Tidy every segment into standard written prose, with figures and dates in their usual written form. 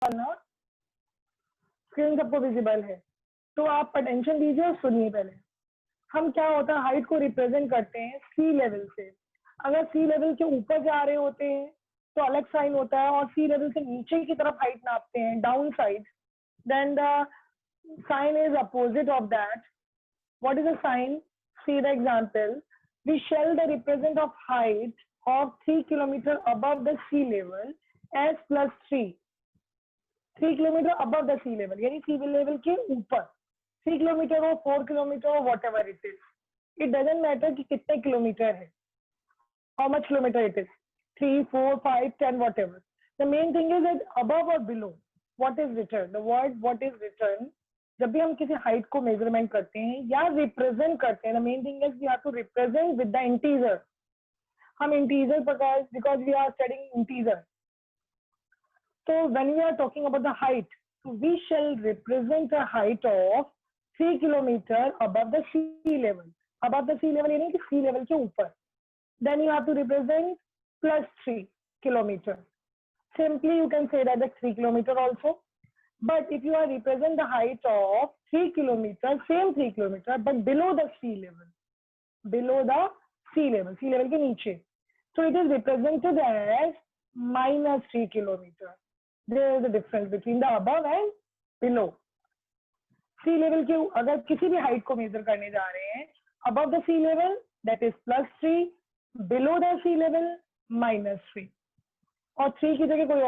ना, स्क्रीन सबको विजिबल है, तो आप अटेंशन दीजिए और सुनिए पहले। हम क्या होता है, हाइट को रिप्रेजेंट करते हैं सी लेवल से। अगर सी लेवल के ऊपर जा रहे होते हैं तो अलग साइन होता है, और सी लेवल से नीचे की तरफ हाइट नापते हैं, down side, then the sign is opposite of that. What is the sign? See the example. We shall the represent of height of 3 kilometer above the sea level as plus 3. 3 kilometer above the sea level, यानी sea level के ऊपर. 3 kilometer हो, 4 kilometer हो, whatever it is. It doesn't matter कि कितने kilometre है. How much kilometer it is? 3, 4, 5, 10, whatever. The main thing is that above or below, what is written? The word what is written. जब भी हम किसी height को measurement करते हैं या रिप्रेजेंट करते हैं, the main thing is we have to represent with the integer. हम integer because we are studying integer. So when we are talking about the height, so we shall represent a height of 3 kilometer above the sea level. Above the sea level यानी कि sea level के ऊपर. Then you have to represent plus 3 kilometer. Simply you can say that the 3 kilometer also. But if you are represent the height of 3 kilometer, same 3 kilometer, but below the sea level, below the sea level के नीचे, so it is represented as minus 3 kilometer. There is a difference between the above and below. Sea level के अगर किसी भी height को measure करने जा रहे हैं, above the sea level that is plus 3, below the sea level minus 3. और 3 की जगह कोई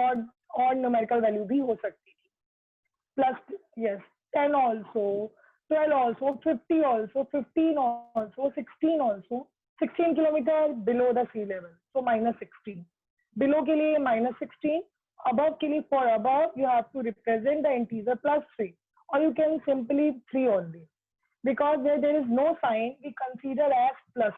और numerical value भी हो सकती है. Plus, yes, 10 also, 12 also, 50 also, 15 also, 16 also. 16 kilometer below the sea level, so minus 16. Below के लिए minus 16, above के लिए for above you have to represent the integer plus 3, or you can simply 3 only, because where there is no sign we consider as plus.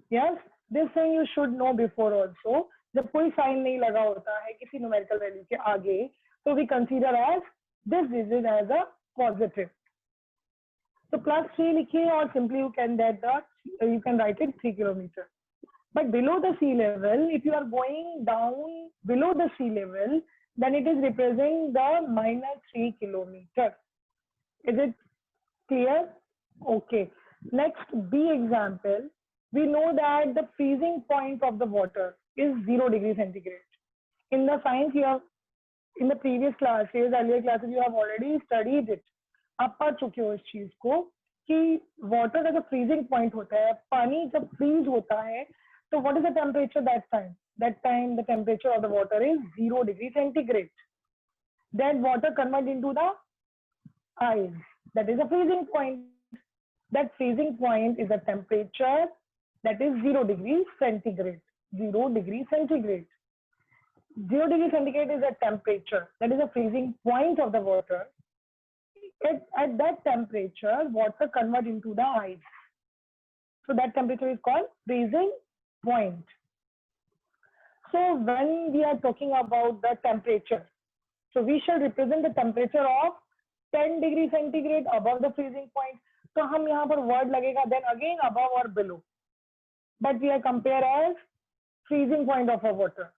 Yes, this thing you should know before also. जब कोई sign नहीं लगा होता है किसी numerical value के आगे, so we consider as this digit as a positive. So plus 3 लिखिए, और simply you can write it 3 kilometer. But below the sea level, if you are going down below the sea level, then it is representing the minus 3 kilometer. Is it clear? Okay. Next B example. We know that the freezing point of the water is 0 degree centigrade. In the science you have, in the previous classes, earlier classes, you have already studied it. आप पढ़ चुके हो इस चीज को कि water का जो फ्रीजिंग पॉइंट होता है, पानी जब फ्रीज होता है, तो what is the temperature that time? That time the temperature of the water is 0 degree centigrade. That water convert into the ice. That is a freezing point. That freezing point is the temperature that is 0 degree centigrade. 0 degree centigrade. 0 degree centigrade is a temperature, that is a freezing point of the water. At that temperature, water convert into the ice. So that temperature is called freezing point. So when we are talking about the temperature, so we shall represent the temperature of 10 degree centigrade above the freezing point. तो हम यहाँ पर word लगेगा then again above or below. But we are compare as freezing point of a water.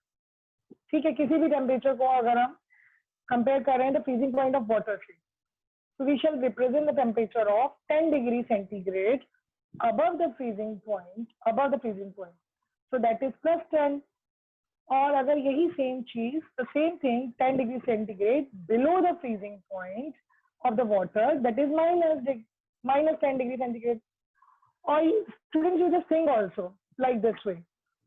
ठीक है, किसी भी temperature को अगर हम कंपेयर कर रहे हैं तो फ्रीजिंग पॉइंट ऑफ वाटर से, so we shall represent the temperature of 10 degree centigrade above the freezing point, so that is plus 10. और अगर यही सेम चीज, the same thing 10 degree centigrade below the freezing point of the water, that is minus 10 degree centigrade. और students you just think also like this way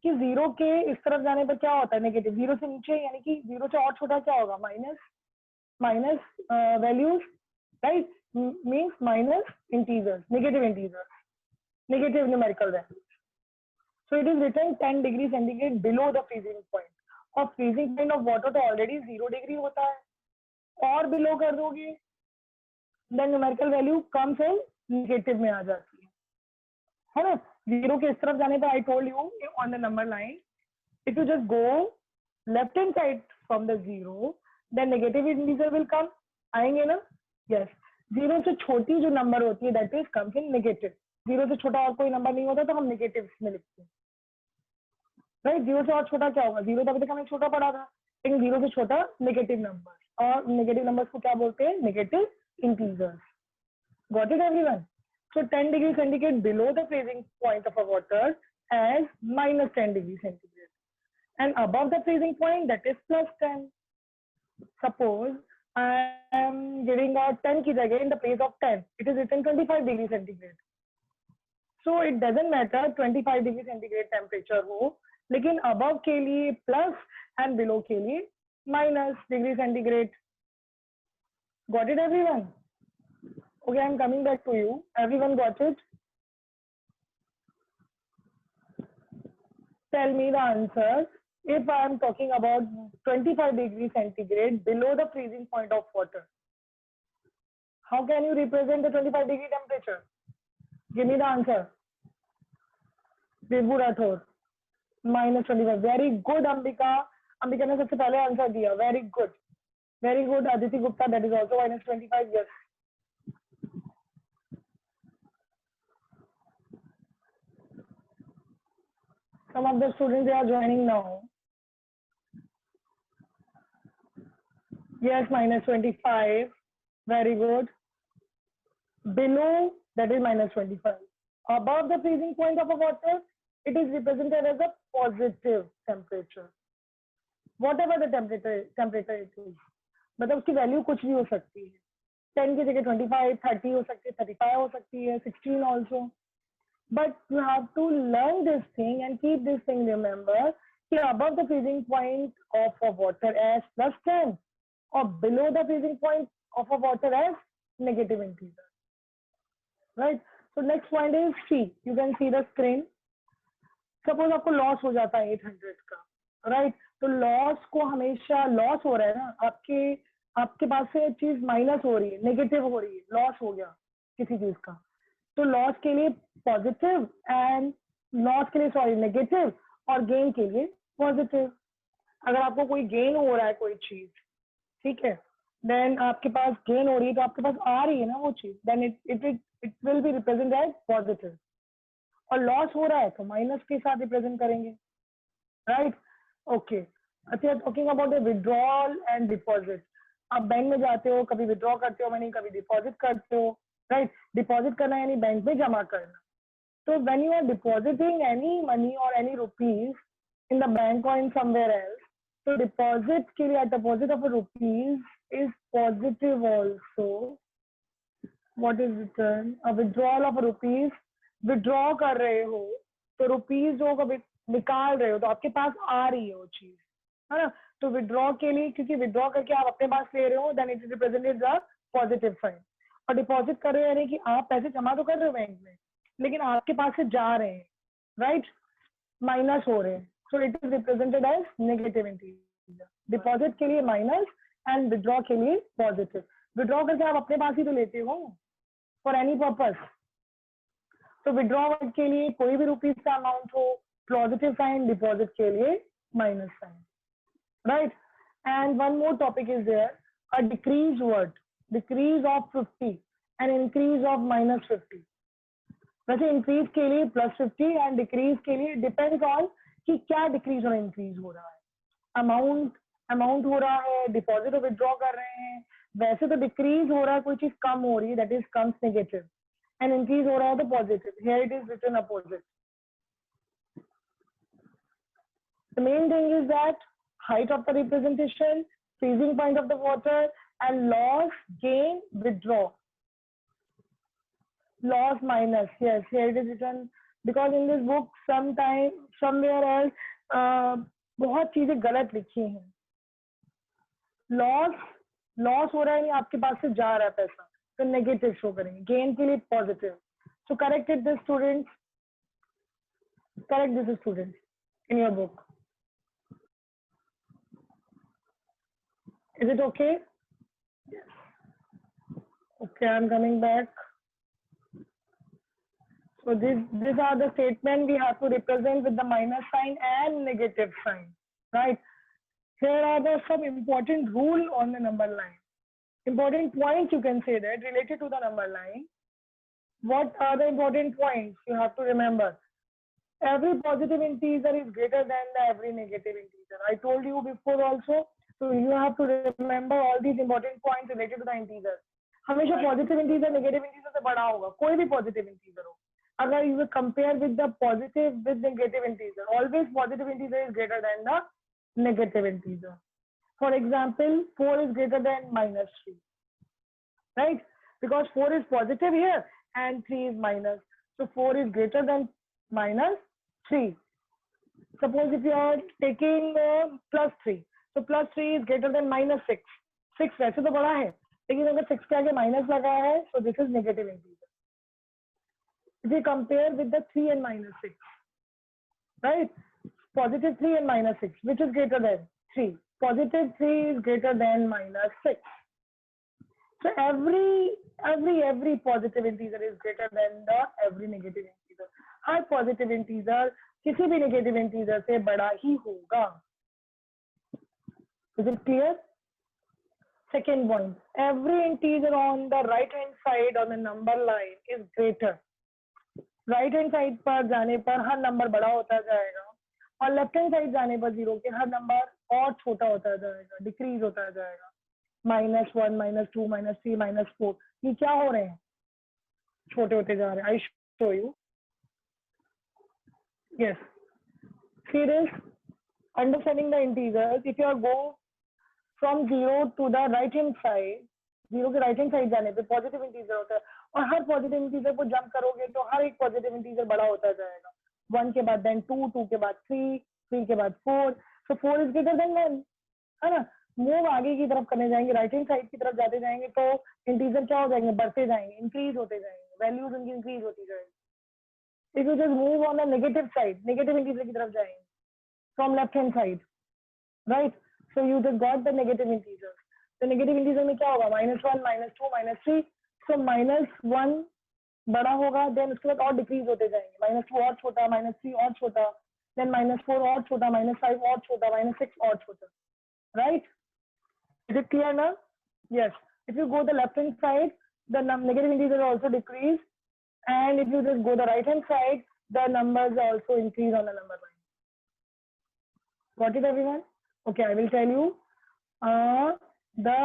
कि 0 के इस तरफ जाने पर क्या होता है, नेगेटिव. 0 से नीचे यानी कि 0 से और छोटा क्या होगा, minus values, right, means minus integers, negative numerical values. So it is written 10 degree centigrade below the freezing point. और फ्रीजिंग पॉइंट ऑफ वाटर तो ऑलरेडी 0 डिग्री होता है, और बिलो कर दोगे then numerical value comes in negative में आ जाती है ना. 0 के इस तरफ जाने पर I told you on the number line, if you just go left hand side from the 0, then negative integer will come, आएंगे ना. यस, 0 से छोटी जो नंबर होती है that is comes in negative. 0 से छोटा और कोई नंबर नहीं होता तो हम नेगेटिव में लिखते हैं, राइट. 0 से और छोटा क्या होगा, 0 तो अभी तक हमें छोटा पड़ा था, लेकिन 0 से छोटा नेगेटिव नंबर, और नेगेटिव नंबर्स को क्या बोलते हैं? Negative integers. Got it, everyone? So 10 degrees centigrade below the freezing point of a water as minus 10 degrees centigrade, and above the freezing point, that is plus 10. Suppose I am giving a 10 की जगह in the place of 10, it is written 25 degrees centigrade. So it doesn't matter 25 degree centigrade temperature हो, लेकिन above के लिए plus and below के लिए minus degree centigrade. Got it, everyone? Okay, I'm coming back to you. Everyone got it? Tell me the answers. If I am talking about 25 degrees centigrade below the freezing point of water, how can you represent the 25 degree temperature? Give me the answer. Vibhu Rathore. Minus 25. Very good, Ambika. Ambika ने सबसे पहले answer दिया. Very good. Very good, Aditi Gupta. That is also minus 25. Yes. Some of the students, they are joining now. Yes, minus 25. Very good. Below, that is minus 25. Above the freezing point of a water, it is represented as a positive temperature. Whatever the temperature it is. मतलब उसकी value कुछ भी हो सकती है. 10 की जगह 25, 30 हो सकती है, 35 हो सकती है, 16 also. But you have to learn this thing and keep this thing remember कि above the freezing point of a water as plus 10 or below the freezing point of a water as negative integer. Right? So next point is C. You can see the screen. Suppose आपको loss हो जाता है 800 का, right? तो loss को हमेशा loss हो रहा है ना, आपके पास से चीज माइनस हो रही है, नेगेटिव हो रही है, लॉस हो गया किसी चीज का, तो लॉस के लिए पॉजिटिव एंड लॉस के लिए सॉरी नेगेटिव और गेन के लिए पॉजिटिव. अगर आपको कोई गेन हो रहा है कोई चीज, ठीक है, देन आपके पास गेन हो रही है तो आपके पास आ रही है ना वो चीज, then it will be represent as positive. और लॉस हो रहा है तो माइनस के साथ रिप्रेजेंट करेंगे, राइट? ओके. अच्छा, talking about the withdrawal and deposit. आप बैंक में जाते हो, कभी विड्रॉ करते हो मनी, कभी डिपॉजिट करते हो, राइट? डिपॉजिट करना यानी बैंक में जमा करना. तो when you are depositing any money और any rupees in the bank और इन समवेयर एल्स, तो डिपॉजिट के लिए deposit of rupees is positive also. What is return? A withdrawal of rupees, withdraw कर रहे हो तो रुपीज जो कभी निकाल रहे हो तो आपके पास आ रही है वो चीज, है ना? तो विड्रॉ के लिए, क्योंकि विड्रॉ करके आप अपने पास ले रहे हो, then it is represented the positive sign. और डिपॉजिट कर रहे हो यानी कि आप पैसे जमा तो कर रहे हो बैंक में, लेकिन आपके पास से जा रहे हैं, राइट? माइनस हो रहे हैं, so it is represented as negative integer. Deposit के लिए माइनस एंड विड्रॉ के लिए पॉजिटिव. विड्रॉ करके आप अपने पास ही तो लेते हो फॉर एनी पर्पस. तो विड्रॉ के लिए कोई भी रुपीज का अमाउंट हो, पॉजिटिव साइन, डिपॉजिट के लिए minus sign, right? And one more topic is there, a decrease word, decrease of 50 and increase of minus 50. वैसे इंक्रीज के लिए प्लस 50 एंड डिक्रीज के लिए डिपेंड्स ऑन कि क्या डिक्रीज और इंक्रीज हो रहा है. अमाउंट हो रहा है, डिपॉजिट और विड्रॉ कर रहे हैं. वैसे तो डिक्रीज हो रहा है, कोई चीज कम हो रही है, that is comes negative, and increase हो रहा है तो positive. Here it is written opposite. The main thing is that height of the representation, freezing point of the water, and loss, gain, withdraw. Loss minus, yes, here it is written, because in this book sometime somewhere else बहुत चीजें गलत लिखी हैं. Loss हो रहा है, आपके पास से जा रहा है पैसा, तो नेगेटिव शो करेंगे. गेन के लिए positive. So correct it this students, correct this students in your book. Is it okay? Yes. Okay, I'm coming back. So these are the statements we have to represent with the minus sign and negative sign, right? Here are the some important rule on the number line. Important points you can say that related to the number line. What are the important points you have to remember? Every positive integer is greater than the every negative integer. I told you before also, So you have to remember all these important points related to the integer. हमेशा positive integer negative integer से बड़ा होगा, कोई भी positive integer हो. अगर you will compare with the positive with negative integer, always positive integer is greater than the negative integer. For example, 4 is greater than -3, right? Because 4 is positive here and 3 is minus. So 4 is greater than -3. Suppose if you are taking +3, so +3 is greater than -6. 6 वैसे तो बड़ा है, लेकिन अगर 6 के आगे minus लगा है, so this is negative integer. If you compare with the 3 and -6, right? Positive 3 and -6, which is greater than 3? Positive 3 is greater than -6. So every positive integer is greater than the every negative integer. Her positive integer किसी भी negative integer से बड़ा ही होगा. Is it clear? Second point, every integer on the right hand side on the number line is greater. Right hand side पर जाने पर हर number बड़ा होता जाएगा और लेफ्ट हैंड साइड जाने पर जीरो के हर नंबर और छोटा होता जाएगा, डिक्रीज होता जाएगा. -1, -2, -3, -4, ये क्या हो रहे हैं? छोटे होते जा रहे हैं. आई show you. Yes. See this, understanding the integers. If you are go from 0 to the right hand side, 0 के right hand side जाने पे पॉजिटिव इंटीजर होता है और हर पॉजिटिव इंटीजर को जंप करोगे तो हर एक पॉजिटिव इंटीजर बड़ा होता जाएगा. 1 के बाद then 2, 2 के बाद 3, 3 के बाद 4. So 4 is greater than 1, है ना? मूव आगे की तरफ करने जाएंगे, राइट हैंड साइड की तरफ जाते जाएंगे तो इंटीजर क्या हो जाएंगे? बढ़ते जाएंगे, इंक्रीज होते जाएंगे, वैल्यूज उनकी इंक्रीज होती जाएगी. If you just move on the negative side, negative integer की तरफ जाएंगे from left hand side, right? So you just got the negative integers. तो negative integer में क्या होगा? -1, -2, -3. So -1 बड़ा होगा, then उसके बाद और डिक्रीज होते जाएंगे. -2 और छोटा, -3 और छोटा, then -4 और छोटा, -5 और छोटा, -6 और छोटा, right? Is it clear now? Yes. If you go the left hand side, the negative integers also decrease, and if you just go the right hand side, the numbers also increase on the number line. Got it, everyone? Okay, I will tell you the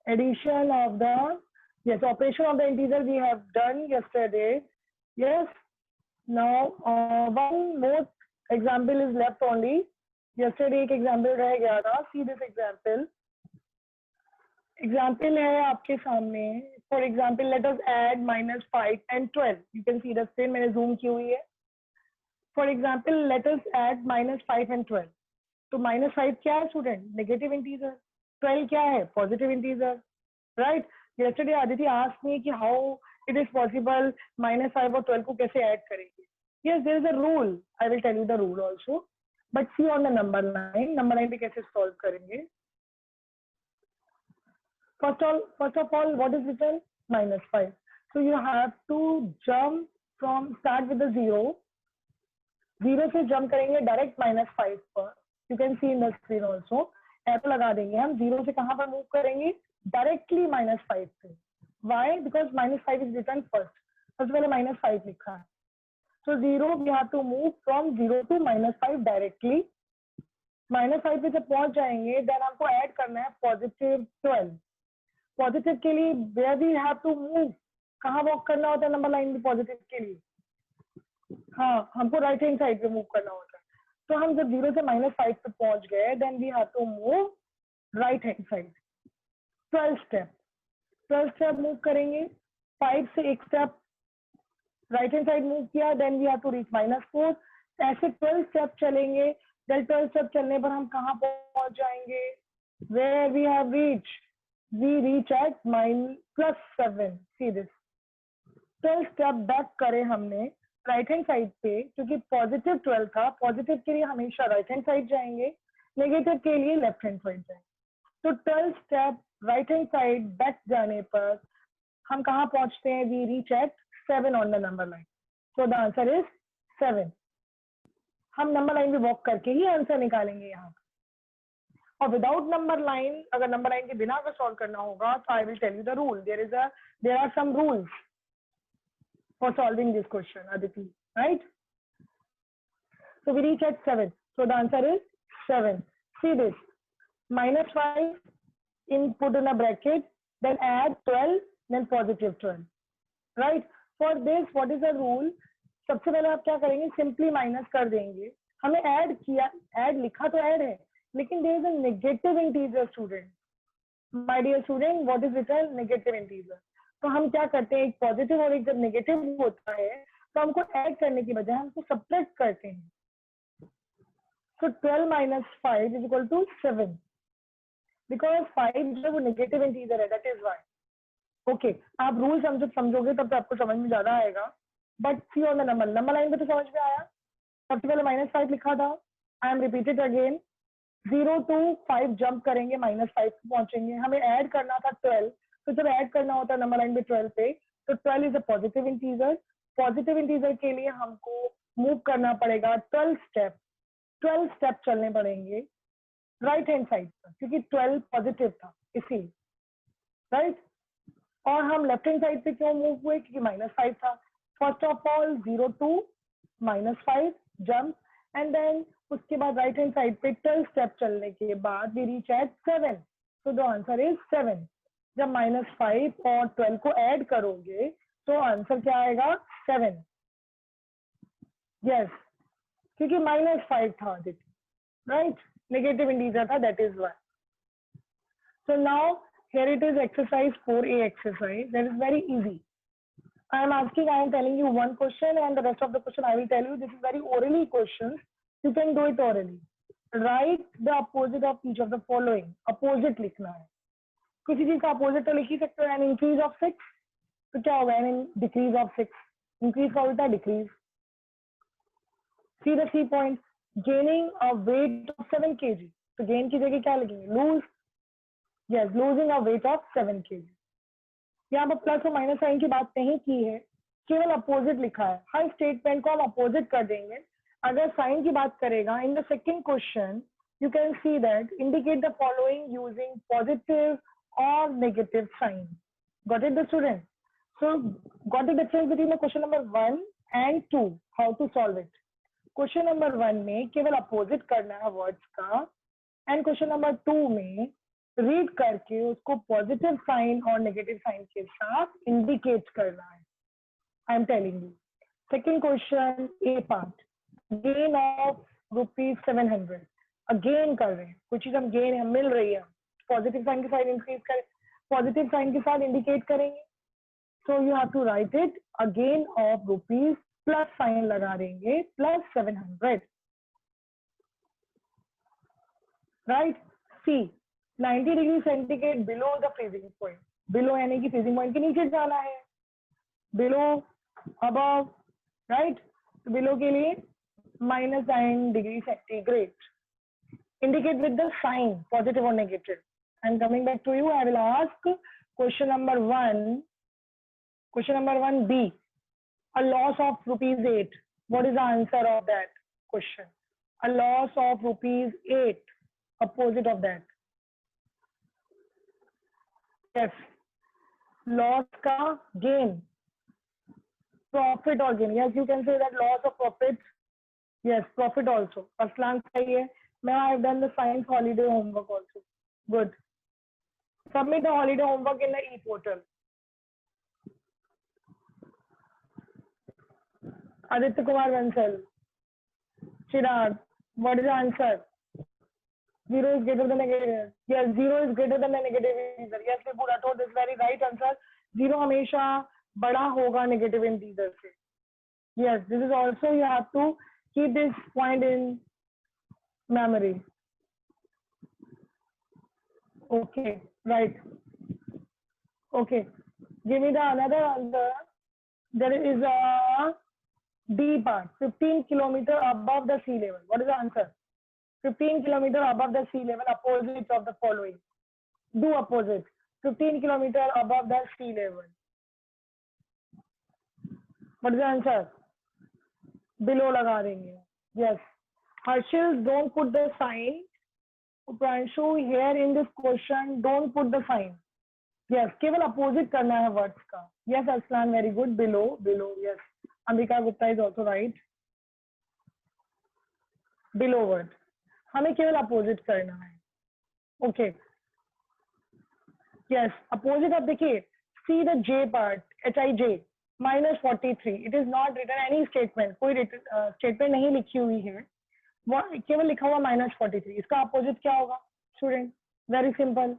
addition of the, yes, operation of the integer we have done yesterday. Yes. Now one more example is left only. Yesterday एक example रह गया था. See this example. Example है आपके सामने. For example, let us add -5 and 12. You can see the screen, मैंने zoom की हुई है. For example, let us add -5 and 12. तो -5 क्या है स्टूडेंट? Negative integer. 12 क्या है? Positive integer, right? Yesterday Aditi asked me कि how it is possible -5 और 12 को कैसे ऐड करेंगे. Yes, there is a rule. I will tell you the rule also. But see on the number line पे कैसे solve करेंगे. First of all, what is written? -5. So you have to jump from, start with the 0. 0 से jump करेंगे direct -5 पर. You can see in the screen also. App लगा देंगे हम. 0 से कहाँ पर move करेंगे? Directly -5 पे. Why? Because -5 is written first. सबसे पहले -5 लिखा है. So 0 we have to move from 0 to -5 directly. -5 पे जब पहुंच जाएंगे, then हमको ऐड करना है +12. पॉजिटिव के लिए where we have to move, कहाँ वॉक करना होता है नंबर लाइन में पॉजिटिव के लिए? हाँ, हमको राइट हैंड साइड पे मूव करना होता है. तो हम जब 0 से -5 पे पहुंच गए, then we have to move right hand side. 12 step move करेंगे. 5 से एक step right hand side move किया, then we have to reach -4. ऐसे 12 स्टेप चलेंगे. then 12 स्टेप चलने पर हम कहाँ पहुंच जाएंगे? Where we have reached? We reach at +7. See this. 12 step back करे हमने राइट हैंड साइड पे, क्योंकि पॉजिटिव 12 था. पॉजिटिव के लिए हमेशा राइट हैंड साइड जाएंगे, नेगेटिव के लिए लेफ्ट हैंड साइड जाएंगे. तो 12 step right hand side back जाने पर हम कहाँ पहुंचते हैं? We reach at 7 on the number line. So the answer is 7. हम नंबर लाइन पे वॉक करके ही आंसर निकालेंगे यहाँ. और विदाउट नंबर लाइन, अगर नंबर लाइन के बिना अगर सॉल्व करना होगा, तो I will tell you the rule. There are some rules for solving this question, Aditi, right? So we reach at 7. So the answer is 7. See this, -5 in put in a bracket, then add 12, then positive 12, right? For this, what is the rule? सबसे पहले आप क्या करेंगे, simply minus कर देंगे. हमें add किया, add लिखा तो ऐड है, लेकिन there is a negative integer student. My dear student, what is written? Negative integer. तो हम क्या करते हैं, एक पॉजिटिव और एक जब नेगेटिव होता है तो हमको ऐड करने की बजाय हमको सब्ट्रैक्ट करते हैं. So 12 minus 5 is equal to 7, because 5 जो वो नेगेटिव इंटीजर है, that is why. Okay, आप रूल समझोगे तब तो आपको समझ में ज्यादा आएगा. But see on the number line पे तो समझ में आया. सबसे पहले -5 लिखा था. I am repeated again. 0 to 5 jump करेंगे, -5 पे पहुंचेंगे. हमें ऐड करना था 12. तो जब ऐड करना होता है नंबर लाइन पे 12 पे, तो 12 is a positive integer. Positive integer के लिए हमको मूव करना पड़ेगा 12 स्टेप चलने पड़ेंगे राइट हैंड साइड पर, क्योंकि 12 पॉजिटिव था इसीलिए, राइट. और हम लेफ्ट हैंड साइड पे क्यों मूव हुए, क्योंकि -5 था. First of all 0 to -5 jump, and then उसके बाद राइट हैंड साइड पे 12 स्टेप चलने के बाद we reach at 7. So the answer is 7. जब -5 और 12 को ऐड करोगे तो आंसर क्या आएगा, 7. यस, क्योंकि -5 था राइट, नेगेटिव इंटीजर था, that is why. So now here it is exercise 4a exercise. That is very easy. I am telling you one question and the rest of the question I will tell you. This is very orally questions. You can do it orally. Write the opposite of each of the following. Opposite लिखना है. किसी चीज का opposite तो लिख ही सकते हो. An increase of 6. तो क्या होगा? An decrease of 6. Increase का उल्टा decrease. See the C point. Gaining a weight of 7 kg. तो gain की जगह क्या लिखेंगे? Lose. Yes, losing a weight of 7 kg. यहाँ पर प्लस और माइनस साइन की बात नहीं की है, केवल अपोजिट लिखा है. हर स्टेटमेंट को हम अपोजिट कर देंगे. अगर साइन की बात करेगा, in the second question you can see that indicate the following using positive और negative sign. Got it the student? So got the difference between the question number 1 and 2. How to solve it? Question number 1 में केवल opposite करना है words का, and question number 2 में read करके उसको positive sign और नेगेटिव साइन के साथ इंडिकेट करना है. आई am telling you. Second question A part, gain of ₹700. Again कर रहे हैं, कुछ चीज हम गेन है मिल रही है, पॉजिटिव साइन के साथ इंक्रीज करें, पॉजिटिव साइन के साथ इंडिकेट करेंगे. So you have to write it, again of rupees plus sign लगा देंगे, +700. Right. See 90 degree centigrade below the freezing point. Below यानी कि फ्रीजिंग पॉइंट के नीचे जाना है. Below, above, right. बिलो के लिए -9 degree centigrade. Indicate with the sign positive और negative. I am coming back to you. I will ask question number 1. Question number 1 B, a loss of ₹8. What is the answer of that question? A loss of ₹8. Opposite of that. Yes. Loss का gain. Profit or gain. Yes, you can say that loss or profit. Yes, profit also. Aslan सही है. Now I have done the science holiday homework also. Good. Submit the holiday homework in the e-portal. Aditya Kumar Bansal. Chirag, what is the answer? 0 is greater than negative. Yes, 0 is greater than the negative integer. Yes, Vibhu Rathod is very right answer. 0 हमेशा बड़ा होगा negative integer से. Yes, this is also you have to keep this point in memory. Okay, right. Okay, give me the another answer. There is a D part, 15 kilometer above the sea level. What is the answer? 15 kilometer above the sea level, opposite of the following. Do opposite. 15 kilometer above the sea level. What is the answer? Below लगा देंगे. Yes. Harshil, don't put the sign. Pranshu, here in this question, don't put the sign. Yes, केवल opposite करना है words का. Yes, Aslan, very good. Below, yes. Ambika Gupta is also right. Below word. हमें केवल opposite करना है. Okay, yes opposite. अब देखिए, see the J part, HIJ -43. It is not written any statement, कोई स्टेटमेंट नहीं लिखी हुई है, वो केवल लिखा हुआ -43. इसका अपोजिट क्या होगा स्टूडेंट? वेरी सिंपल,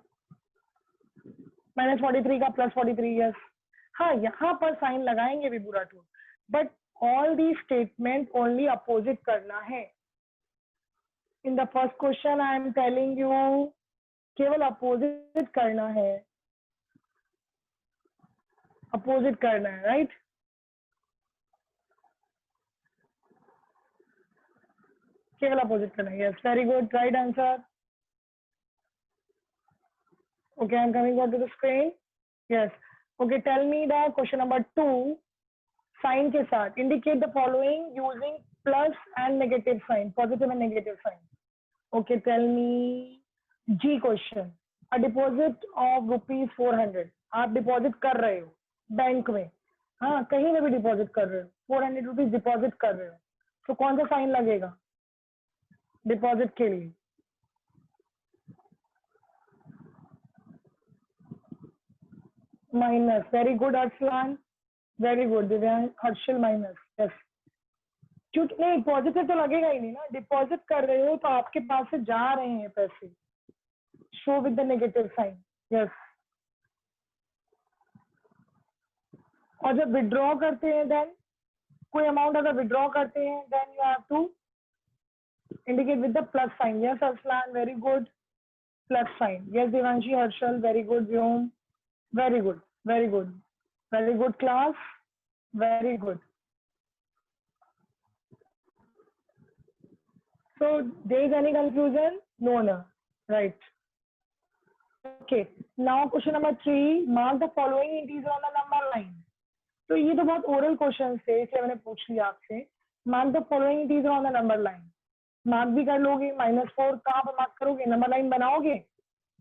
-43 का +43. यस, हाँ यहाँ पर साइन लगाएंगे भी बुरा टू, but all the statement only opposite करना है. In the first question I am telling you केवल अपोजिट करना है, अपोजिट करना है, राइट? केवल अपोजिट करना है. Yes, very good, right answer. Okay, I'm coming on to the screen. Yes. Okay, tell me the question number 2. Sign के साथ indicate the following using plus and negative sign, positive and negative sign. Okay, tell me G question. A deposit of ₹400. आप deposit कर रहे हो bank में, हाँ कहीं में भी डिपॉजिट कर रहे हो, 400 रुपीज डिपॉजिट कर रहे हो, तो कौन सा साइन लगेगा डिपॉजिट के लिए? Minus. Very good Arsalan, very good दिव्यांग. हर्षल माइनस. यस, क्योंकि नहीं पॉजिटिव तो लगेगा ही नहीं ना, डिपॉजिट कर रहे हो तो आपके पास से जा रहे हैं पैसे. Show with the negative sign. Yes, और जब विड्रॉ करते हैं देन कोई अमाउंट अगर विड्रॉ करते हैं then you have to indicate with the plus sign. Yes Arsalan, very good, plus sign. Yes Devanshi, Harshal, very good. Vyom, very good, very good, very good class, very good. So there is any confusion? No, no, right? Okay, now question number 3. Mark the following integer on the number line. तो ये तो बहुत oral question थे इसलिए मैंने पूछ लिया आपसे. Mark the following integer on the number line. Mark भी कर लोगे. -4 कहाँ पर मार्क करोगे? नंबर लाइन बनाओगे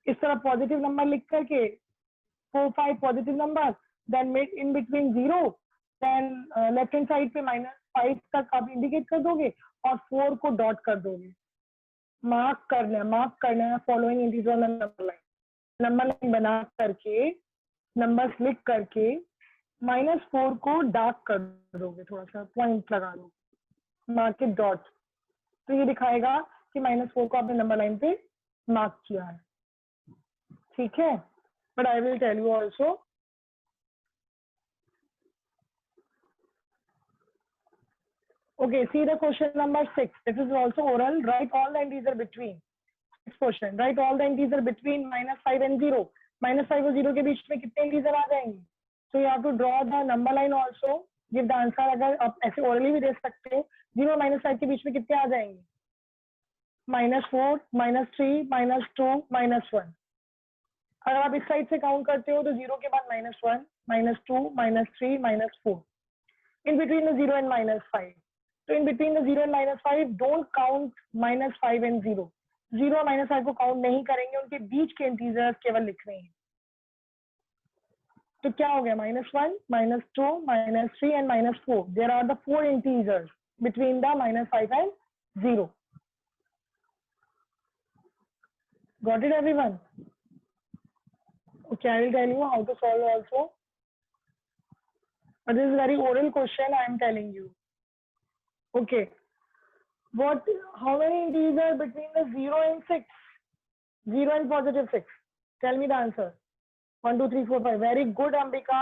इस तरह पॉजिटिव नंबर लिख करके, 4, 5 positive number, then make in between 0, then left hand side पे -5 तक आप इंडिकेट कर दोगे और 4 को डॉट कर दोगे. मार्क करना है following integer on the number line. Number line बना करके नंबर्स लिख करके -4 को डार्क कर दोगे, थोड़ा सा पॉइंट लगा दो, मार्क इट डॉट. तो ये दिखाएगा कि -4 को आपने नंबर लाइन पे मार्क किया है. ठीक है, but I will tell you also. Okay, see the question number 6. This is also oral. Write all the integers between. Next question. Write all the integers between -5 and 0. -5 और 0 के बीच में कितने इंटीजर आ जाएंगे? So you have to draw the number line also. Give the answer. अगर आप ऐसे orally भी दे सकते हो. 0 और -5 के बीच में कितने आ जाएंगे? -4, -3, -2, -1. अगर आप इस साइड से काउंट करते हो तो 0 के बाद -1, -2, -3, -4. In between the 0 and -5. So in between the 0 and -5, don't count -5 and 0. 0 और -5 को काउंट नहीं करेंगे, उनके बीच के इंटीजर्स केवल लिख रहे हैं. तो क्या हो गया? -1, -2, -3 and -4. There are the 4 integers between the -5 and 0. Got it, everyone? Okay, I will tell you how to solve also. But this is a very oral question I am telling you. Okay. How many integers between the 0 and 6? 0 and +6. Tell me the answer. 1, 2, 3, 4, 5. Very good, Ambika.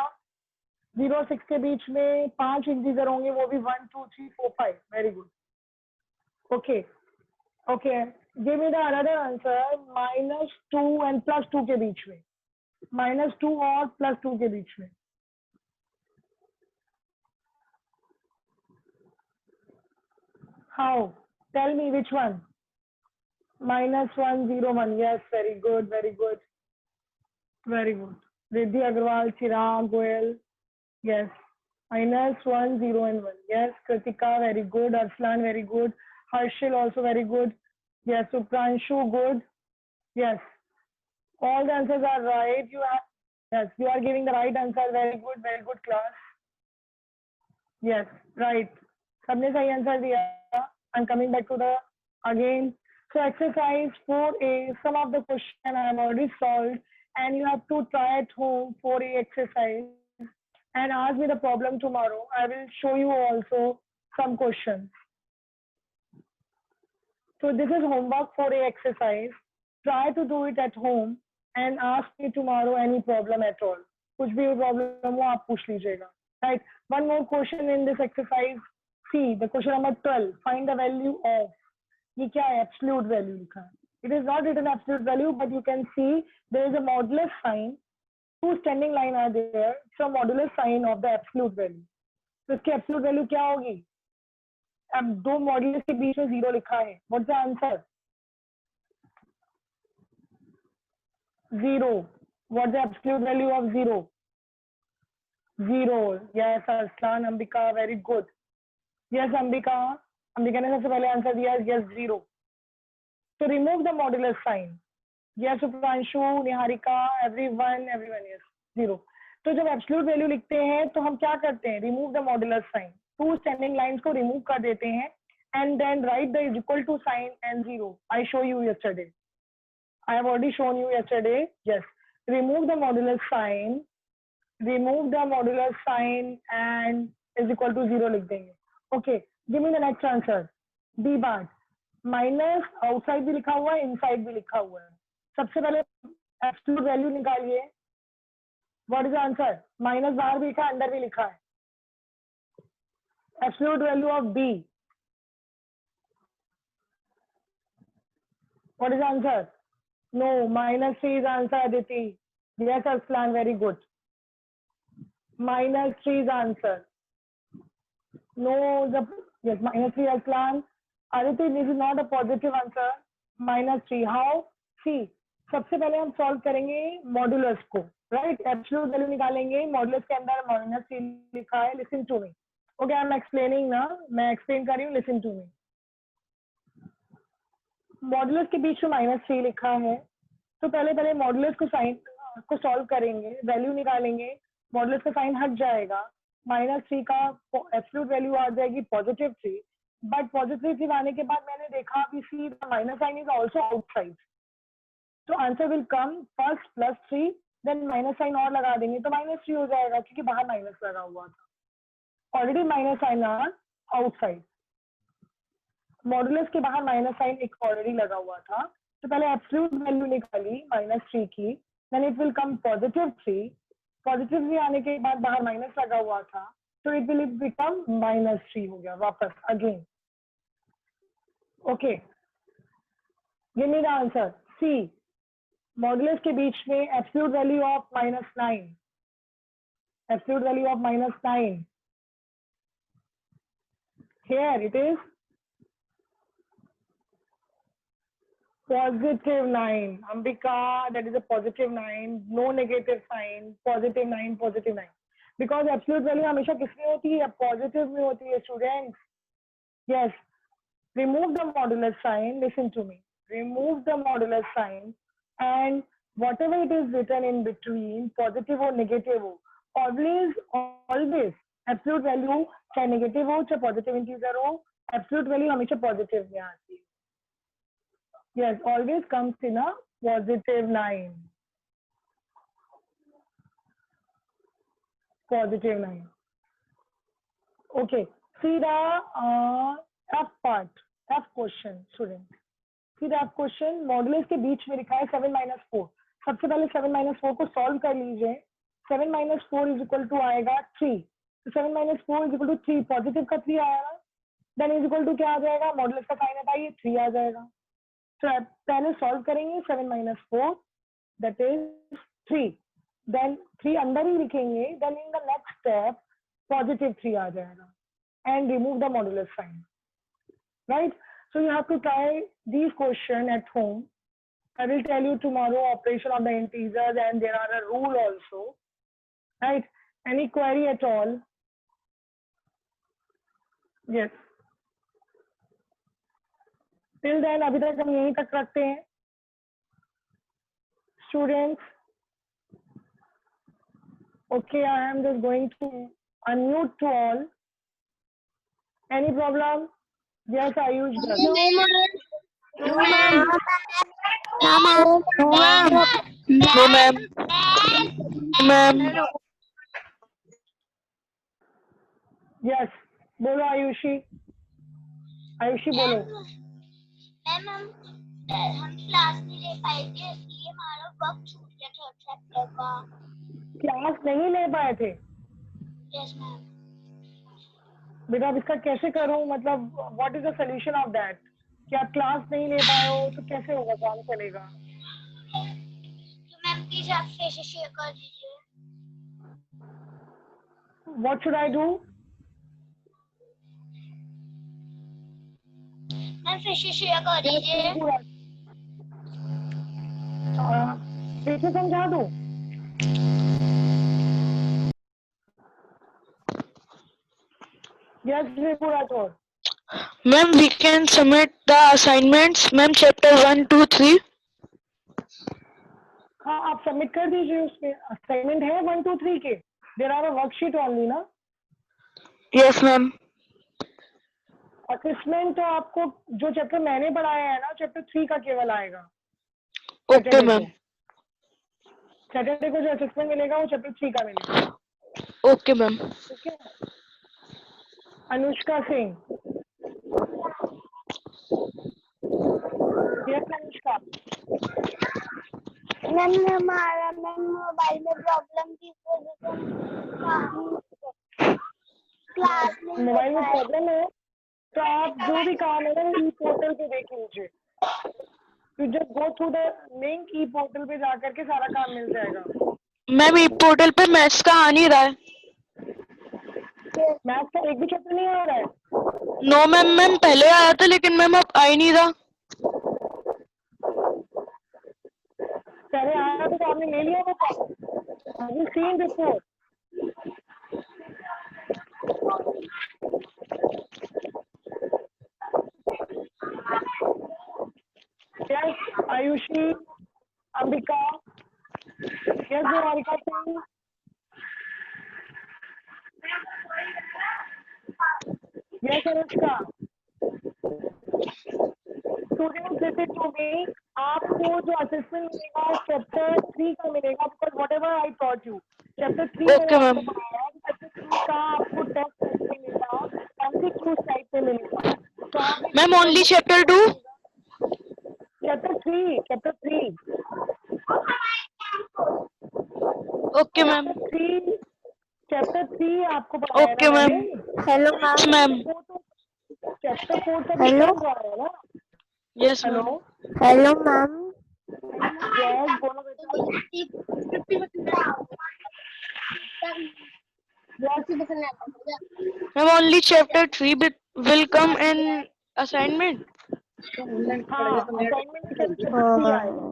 0 और 6 के बीच में 5 integer होंगे, वो भी 1, 2, 3, 4, 5. Very good. Okay. Okay. Give me the another answer. -2 and +2 के बीच में. -2 और +2 के बीच में. How? Tell me which one. -1, 0, 1. Yes, very good, very good. Very good. Riddhi Agarwal, Chirag, Goel. Yes. -1, 0 and 1. Yes. Kritika, very good. Arslan, very good. Harshil, also very good. Yes. Supranshu, good. Yes. All the answers are right. Yes, you are giving the right answer. Very good class. Yes, right. सबने सही answer दिया. I'm coming back to the again. So exercise 4A, some of the question I have already solved, and you have to try at home 4A exercise and ask me the problem tomorrow. I will show you also some questions. So this is homework 4A exercise. Try to do it at home and ask me tomorrow any problem at all. कुछ भी problem हो आप पूछ लीजिएगा. Right. One more question in this exercise. See the question number 12. Find the value of. ये क्या है? Absolute value लिखा है. It is not written absolute value, but you can see there is a modulus sign. Two standing line are there. So modulus sign of the absolute value. तो इसकी absolute value क्या होगी? अब दो modulus के बीच में जीरो लिखा है. What's the answer? Zero. What's the absolute value of zero? Zero. Yes, Arslan, Ambika, very good. Yes, Ambika. Ambika ने सबसे पहले आंसर दिया yes, zero. So remove the modulus sign. Yes, Supranshu, Niharika, everyone, yes, zero. तो जब absolute value लिखते हैं तो हम क्या करते हैं? Remove the modulus sign. Two standing lines को रिमूव कर देते हैं and then write the is equal to sign and zero. I show you yesterday. I have already shown you yesterday. Yes. Remove the modulus sign. Remove the modulus sign and is equal to zero लिख देंगे. Okay. Give me the next answer. B bar. Minus outside भी लिखा हुआ है, inside भी लिखा हुआ है. सबसे पहले एब्सोल्यूट वैल्यू निकालिए. What is the answer? Minus बाहर भी लिखा है, अंदर भी लिखा है. Absolute value of B. What is the answer? No, -3 is answer, Aditi. Yes, Arslan, very good. -3 is answer. No, yes, -3 Arslan. Aditi, this is not a positive answer. -3. How? See, सबसे पहले हम सॉल्व करेंगे modulus को, राइट? Absolute value निकालेंगे. Modulus के अंदर -3 लिखा है. Listen to me. Okay, I am explaining ना. मैं एक्सप्लेन कर रही हूँ. Listen to me. मॉड्यूलस के बीच में -3 लिखा है. तो पहले मॉड्यूलस को साइन को सॉल्व करेंगे, वैल्यू निकालेंगे. मॉड्यूलस का साइन हट जाएगा. -3 का एब्सोल्यूट वैल्यू आ जाएगी +3. बट +3 आने के बाद मैंने देखा कि see the minus sign is also outside. तो answer will come first +3 then minus sign और लगा देंगे तो -3 हो जाएगा क्योंकि बाहर माइनस लगा हुआ था. Already minus sign are outside. Modulus के बाहर माइनस साइन एक ऑलरेडी लगा हुआ था. तो पहले एब्सोल्यूट वैल्यू निकाली -3 की. Then it will come +3. +3 आने के बाद बाहर माइनस लगा हुआ था तो इट विल बिकम -3 हो गया वापस again. Okay, give me the answer. See, modulus के बीच में absolute value of -9. Absolute value of -9. Here it is +9. Ambika, that is a +9. No negative sign. +9, +9. Because absolute value हमेशा किसमें होती है? पॉजिटिव में होती है students. Yes. Remove the modulus sign. Listen to me. Remove the modulus sign and whatever it is written in between, positive or negative हो, always absolute value चाहे negative हो चाहे positive integer हो, absolute value हमेशा positive में आती है. Yes, always comes in a +9. +9. Okay, see the F part, F question, students. See the F question. Modulus के बीच में लिखा है 7 - 4. सबसे पहले 7 - 4 को सॉल्व कर लीजिए. 7 - 4 इज इक्वल टू आएगा 3. तो 7 - 4 इज इक्वल टू 3. पॉजिटिव का 3 आएगा. देन इज इक्वल टू क्या आ जाएगा? मॉड्यूलस का साइन हटाइए, 3 आ जाएगा. तो पहले सॉल्व करेंगे 7 - 4, दैट इज 3. देन 3 अंदर ही लिखेंगे. Then in the next step +3 आ जाएगा and remove the modulus sign, right? So you have to try these questions at home. I will tell you tomorrow operation of the integers and there are a rule also, right? Any query at all? Yes. Till then अभी तक हम यहीं तक रखते हैं students. Okay, I am just going to unmute to all. Any problem? Yes, Ayush. No, ma'am. No, ma'am. No, ma'am. No, ma'am. No, ma'am. Ma'am. Hello. Yes, बोलो आयुषी, आयुषी बोलो। Ma'am हम क्लास नहीं ले पाए थे इसलिए हमारा वक्त छूट गया थर्ड चैप्टर का। क्लास नहीं ले पाए थे? Yes ma'am. बेटा अब इसका कैसे करूं, मतलब what is the solution of that? कि आप क्लास नहीं ले पाए हो तो कैसे होगा, काम चलेगा? तो मैम प्लीज आप फिर से शेयर कर दीजिए। What should I do? Ma'am फिर से शेयर कर दीजिए। फिर से समझा दूं? Yes Rathore. Ma'am, we can submit the assignments. Ma'am, chapter 1, 2, 3. हाँ आप सबमिट कर दीजिए, उसमें असाइनमेंट है 1 2 3 के। There are a worksheet only ना। Yes, ma'am. असेसमेंट तो आपको जो चैप्टर मैंने पढ़ाया है ना, चैप्टर 3 का केवल आएगा। Okay, ma'am. सैटरडे को जो असेसमेंट मिलेगा वो चैप्टर 3 का मिलेगा। Okay, ma'am. ठीक है। अनुष्का सिंह। यस अनुष्का। मैम हमारा मैम मोबाइल में प्रॉब्लम थी इस वजह से क्लास में मोबाइल में प्रॉब्लम है तो आप जो भी काम है ना ई पोर्टल पे देख लीजिए। You just go through the link, E portal पे जाकर के सारा काम मिल जाएगा। मैम, ये पोर्टल पे मैथ्स का आ नहीं रहा है। मैथ का एक भी चैप्टर नहीं आ रहा है? नो मैम, मैम पहले आया था लेकिन मैम अब आ ही नहीं रहा। पहले आया तो आपने ले लिया वो काम? Have you seen before? Yes Ayushi, Ambika, yes Niharika Singh, yes Anushka. Students listen to me, आपको जो असेसमेंट मिलेगा चैप्टर 3 का मिलेगा, because whatever I taught you chapter 3 मैंने Okay, आपको ma'am. पढ़ाया है। चैप्टर 3 का आपको टेस्ट टाइप पे मिलेगा, एमसीक्यू टाइप पे मिलेगा। तो आप एक Ma'am, only chapter 2. Chapter 3, chapter 3, Okay, ma'am. Chapter 3 आपको पढ़ाया Okay, ना ma'am. मैंने। Hello Yes, ma'am. ma'am. वो तो चैप्टर 4 का भी हेलो? चल रहा है ना। Yes, hello ma'am. Hello ma'am. Yes बोलो बेटा। Ma'am, only chapter 3 will come in assignment. हाँ असाइनमेंट में चैप्टर हाँ 3 मैम। आएगा।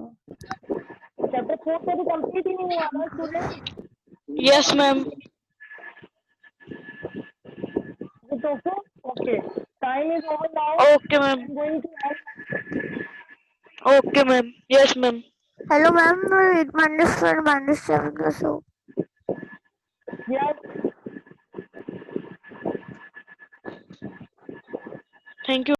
चैप्टर 4 तो अभी कंप्लीट ही नहीं हुआ ना स्टूडेंट। Yes, ma'am. तो okay, time is over now. Okay, I ma'am. Am going to end. Okay, ma'am. Yes, ma'am. Hello ma'am, -1 -7 so yes Thank you.